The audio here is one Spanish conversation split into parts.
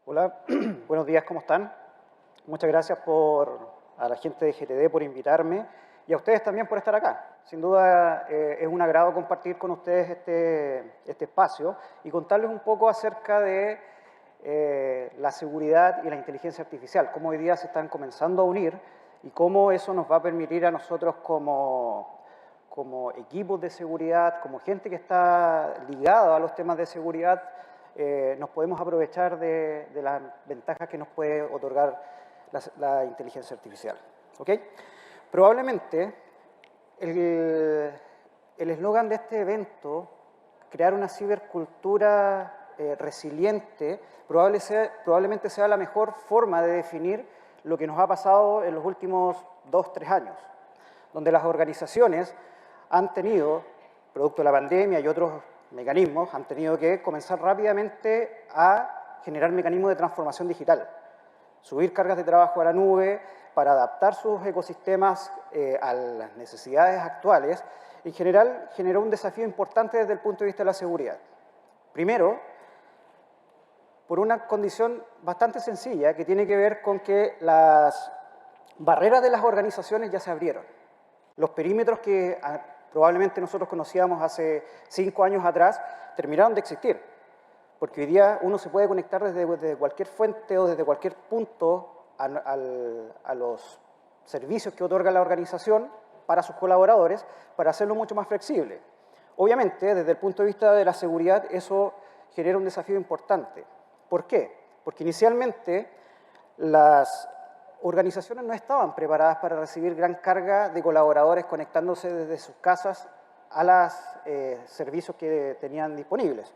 Hola, buenos días, ¿cómo están? Muchas gracias a la gente de GTD por invitarme y a ustedes también por estar acá. Sin duda es un agrado compartir con ustedes este espacio y contarles un poco acerca de la seguridad y la inteligencia artificial, cómo hoy día se están comenzando a unir y cómo eso nos va a permitir a nosotros como equipos de seguridad, como gente que está ligada a los temas de seguridad, nos podemos aprovechar de las ventajas que nos puede otorgar la inteligencia artificial. ¿Ok? Probablemente el eslogan de este evento, crear una cibercultura resiliente, probablemente sea la mejor forma de definir lo que nos ha pasado en los últimos 2-3 años, donde las organizaciones han tenido, producto de la pandemia y otros mecanismos, han tenido que comenzar rápidamente a generar mecanismos de transformación digital, subir cargas de trabajo a la nube para adaptar sus ecosistemas a las necesidades actuales. En general, generó un desafío importante desde el punto de vista de la seguridad. Primero, por una condición bastante sencilla que tiene que ver con que las barreras de las organizaciones ya se abrieron. Los perímetros que probablemente nosotros conocíamos hace 5 años atrás terminaron de existir, porque hoy día uno se puede conectar desde cualquier fuente o desde cualquier punto a los servicios que otorga la organización para sus colaboradores para hacerlo mucho más flexible. Obviamente, desde el punto de vista de la seguridad, eso genera un desafío importante. ¿Por qué? Porque inicialmente las organizaciones no estaban preparadas para recibir gran carga de colaboradores conectándose desde sus casas a los servicios que tenían disponibles.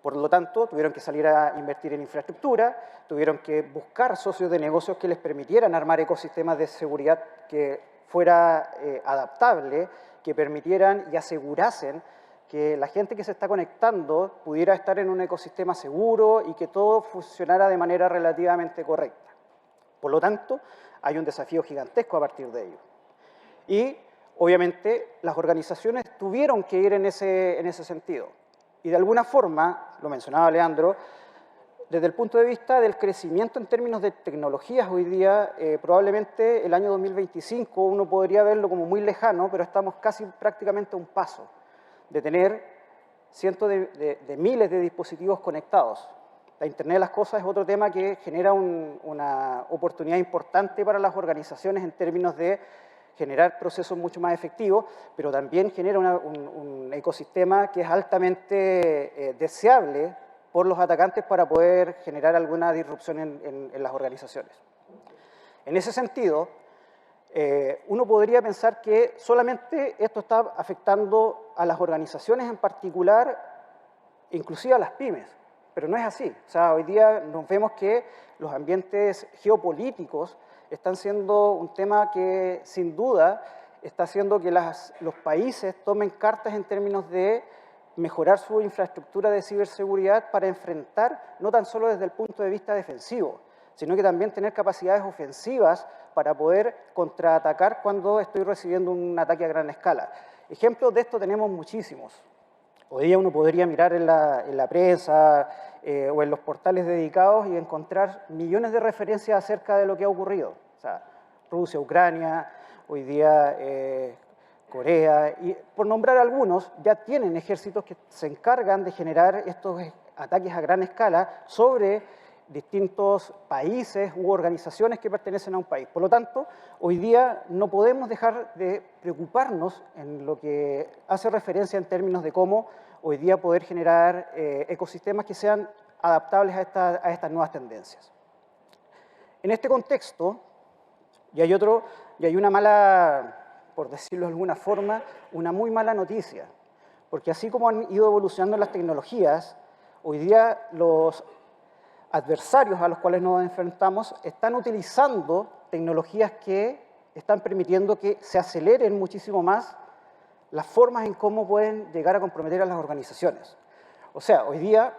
Por lo tanto, tuvieron que salir a invertir en infraestructura, tuvieron que buscar socios de negocios que les permitieran armar ecosistemas de seguridad que fuera adaptable, que permitieran y asegurasen que la gente que se está conectando pudiera estar en un ecosistema seguro y que todo funcionara de manera relativamente correcta. Por lo tanto, hay un desafío gigantesco a partir de ello. Y, obviamente, las organizaciones tuvieron que ir en ese sentido. Y, de alguna forma, lo mencionaba Leandro, desde el punto de vista del crecimiento en términos de tecnologías hoy día, probablemente el año 2025 uno podría verlo como muy lejano, pero estamos casi prácticamente a un paso de tener cientos de miles de dispositivos conectados. La Internet de las Cosas es otro tema que genera una oportunidad importante para las organizaciones en términos de generar procesos mucho más efectivos, pero también genera un ecosistema que es altamente deseable por los atacantes para poder generar alguna disrupción en las organizaciones. En ese sentido, uno podría pensar que solamente esto está afectando a las organizaciones en particular, inclusive a las pymes. Pero no es así. O sea, hoy día nos vemos que los ambientes geopolíticos están siendo un tema que, sin duda, está haciendo que los países tomen cartas en términos de mejorar su infraestructura de ciberseguridad para enfrentar, no tan solo desde el punto de vista defensivo, sino que también tener capacidades ofensivas para poder contraatacar cuando estoy recibiendo un ataque a gran escala. Ejemplos de esto tenemos muchísimos. Hoy día uno podría mirar en la prensa o en los portales dedicados y encontrar millones de referencias acerca de lo que ha ocurrido. O sea, Rusia, Ucrania, hoy día Corea, y por nombrar algunos, ya tienen ejércitos que se encargan de generar estos ataques a gran escala sobre distintos países u organizaciones que pertenecen a un país. Por lo tanto, hoy día no podemos dejar de preocuparnos en lo que hace referencia en términos de cómo hoy día poder generar ecosistemas que sean adaptables a estas nuevas tendencias. En este contexto, y hay una mala, por decirlo de alguna forma, una muy mala noticia, porque así como han ido evolucionando las tecnologías, hoy día los adversarios a los cuales nos enfrentamos están utilizando tecnologías que están permitiendo que se aceleren muchísimo más las formas en cómo pueden llegar a comprometer a las organizaciones. O sea, hoy día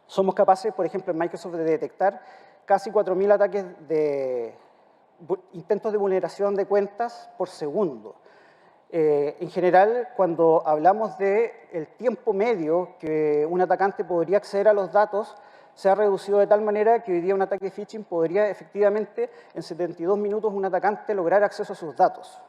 somos capaces, por ejemplo, en Microsoft, de detectar casi 4.000 ataques intentos de vulneración de cuentas por segundo. En general, cuando hablamos del tiempo medio que un atacante podría acceder a los datos, se ha reducido de tal manera que hoy día un ataque de phishing podría efectivamente en 72 minutos un atacante lograr acceso a sus datos.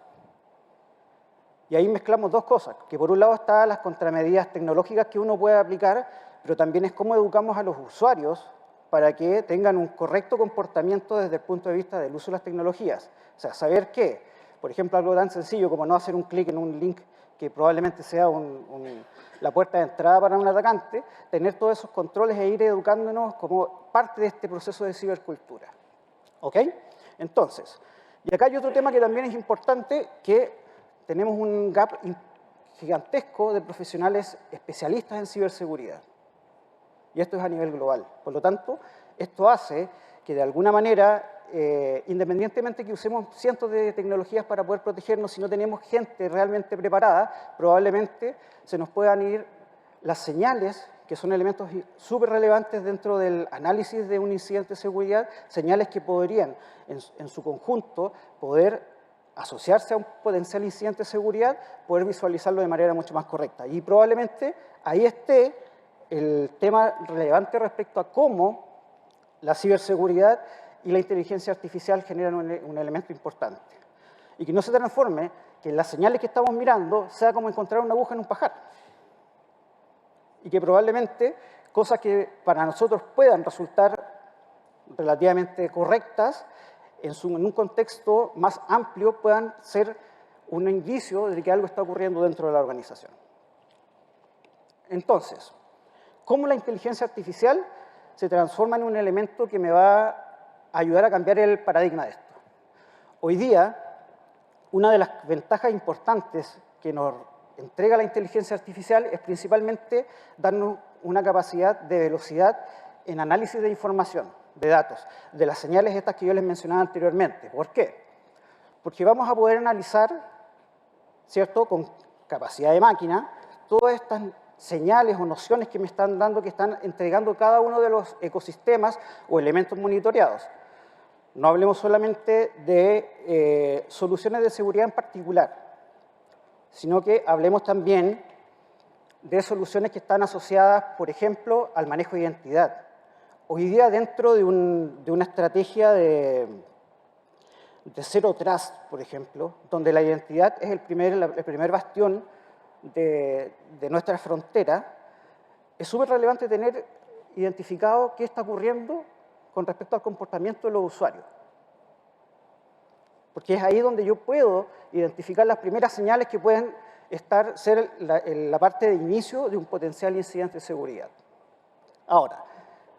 Y ahí mezclamos dos cosas, que por un lado están las contramedidas tecnológicas que uno puede aplicar, pero también es cómo educamos a los usuarios para que tengan un correcto comportamiento desde el punto de vista del uso de las tecnologías. O sea, saber que, por ejemplo, algo tan sencillo como no hacer un clic en un link que probablemente sea la puerta de entrada para un atacante, tener todos esos controles e ir educándonos como parte de este proceso de cibercultura. ¿Ok? Entonces, y acá hay otro tema que también es importante, que tenemos un gap gigantesco de profesionales especialistas en ciberseguridad. Y esto es a nivel global. Por lo tanto, esto hace que de alguna manera, independientemente que usemos cientos de tecnologías para poder protegernos, si no tenemos gente realmente preparada, probablemente se nos puedan ir las señales, que son elementos súper relevantes dentro del análisis de un incidente de seguridad, señales que podrían, en su conjunto, poder asociarse a un potencial incidente de seguridad, poder visualizarlo de manera mucho más correcta. Y probablemente ahí esté el tema relevante respecto a cómo la ciberseguridad y la inteligencia artificial generan un elemento importante. Y que no se transforme que las señales que estamos mirando sea como encontrar una aguja en un pajar. Y que probablemente cosas que para nosotros puedan resultar relativamente correctas, en un contexto más amplio puedan ser un indicio de que algo está ocurriendo dentro de la organización. Entonces, ¿cómo la inteligencia artificial se transforma en un elemento que me va a ayudar a cambiar el paradigma de esto? Hoy día, una de las ventajas importantes que nos entrega la inteligencia artificial es principalmente darnos una capacidad de velocidad en análisis de información, de datos, de las señales estas que yo les mencionaba anteriormente. ¿Por qué? Porque vamos a poder analizar, ¿cierto?, con capacidad de máquina, todas estas señales o nociones que me están dando, que están entregando cada uno de los ecosistemas o elementos monitoreados. No hablemos solamente de soluciones de seguridad en particular, sino que hablemos también de soluciones que están asociadas, por ejemplo, al manejo de identidad. Hoy día, dentro de una estrategia de Zero Trust, por ejemplo, donde la identidad es el primer bastión de nuestra frontera, es súper relevante tener identificado qué está ocurriendo con respecto al comportamiento de los usuarios. Porque es ahí donde yo puedo identificar las primeras señales que pueden ser la parte de inicio de un potencial incidente de seguridad. Ahora,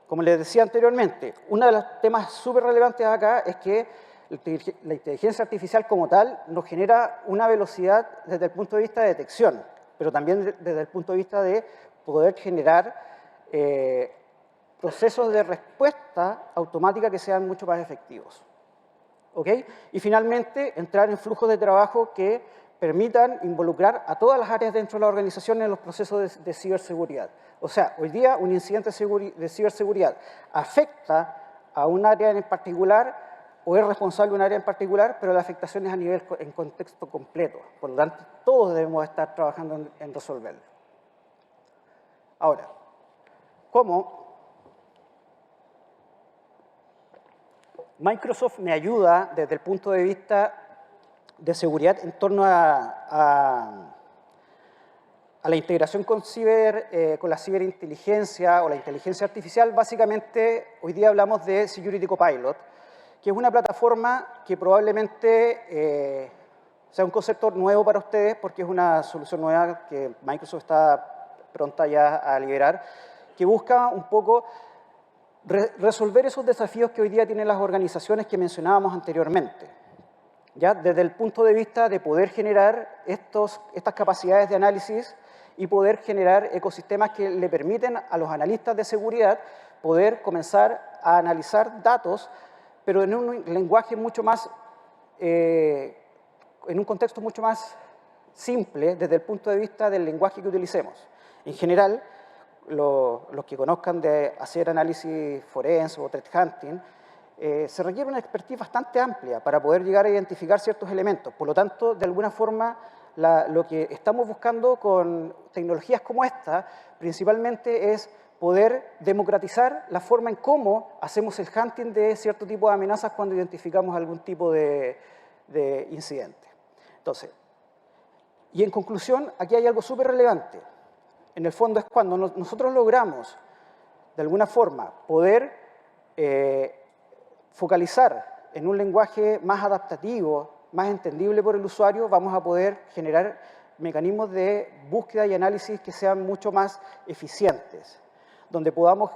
como les decía anteriormente, uno de los temas súper relevantes acá es que la inteligencia artificial como tal nos genera una velocidad desde el punto de vista de detección, pero también desde el punto de vista de poder generar procesos de respuesta automática que sean mucho más efectivos. ¿Ok? Y finalmente, entrar en flujos de trabajo que permitan involucrar a todas las áreas dentro de la organización en los procesos de ciberseguridad. O sea, hoy día un incidente de ciberseguridad afecta a un área en particular o es responsable de un área en particular, pero la afectación es en contexto completo. Por lo tanto, todos debemos estar trabajando en resolverlo. Ahora, ¿cómo Microsoft me ayuda desde el punto de vista de seguridad en torno a la integración con la ciberinteligencia o la inteligencia artificial? Básicamente, hoy día hablamos de Security Copilot, que es una plataforma que probablemente sea un concepto nuevo para ustedes, porque es una solución nueva que Microsoft está pronta ya a liberar, que busca un poco resolver esos desafíos que hoy día tienen las organizaciones que mencionábamos anteriormente. ¿Ya? Desde el punto de vista de poder generar estas capacidades de análisis y poder generar ecosistemas que le permiten a los analistas de seguridad poder comenzar a analizar datos, pero en un lenguaje mucho más, en un contexto mucho más simple desde el punto de vista del lenguaje que utilicemos. En general, los que conozcan de hacer análisis forense o threat hunting, se requiere una expertise bastante amplia para poder llegar a identificar ciertos elementos. Por lo tanto, de alguna forma, lo que estamos buscando con tecnologías como esta, principalmente es poder democratizar la forma en cómo hacemos el hunting de cierto tipo de amenazas cuando identificamos algún tipo de incidente. Entonces, y en conclusión, aquí hay algo súper relevante. En el fondo es cuando nosotros logramos, de alguna forma, poder focalizar en un lenguaje más adaptativo, más entendible por el usuario, vamos a poder generar mecanismos de búsqueda y análisis que sean mucho más eficientes, donde podamos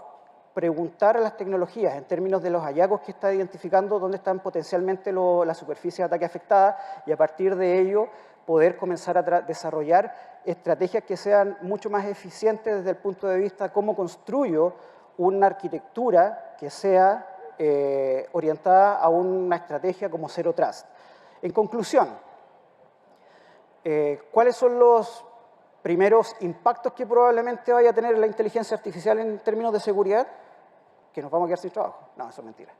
preguntar a las tecnologías en términos de los hallazgos que está identificando, dónde están potencialmente la superficie de ataque afectada, y a partir de ello poder comenzar a desarrollar estrategias que sean mucho más eficientes desde el punto de vista de cómo construyo una arquitectura que sea orientada a una estrategia como Zero Trust. En conclusión, ¿cuáles son los primeros impactos que probablemente vaya a tener la inteligencia artificial en términos de seguridad? Que nos vamos a quedar sin trabajo. No, eso es mentira.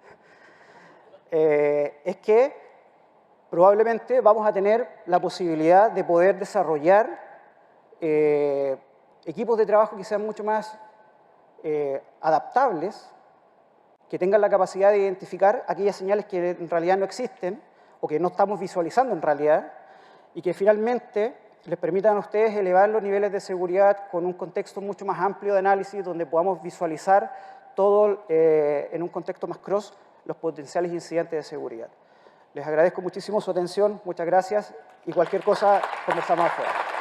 Es que probablemente vamos a tener la posibilidad de poder desarrollar equipos de trabajo que sean mucho más adaptables, que tengan la capacidad de identificar aquellas señales que en realidad no existen o que no estamos visualizando en realidad, y que finalmente les permitan a ustedes elevar los niveles de seguridad con un contexto mucho más amplio de análisis, donde podamos visualizar todo en un contexto más cross los potenciales incidentes de seguridad. Les agradezco muchísimo su atención, muchas gracias, y cualquier cosa conversamos afuera.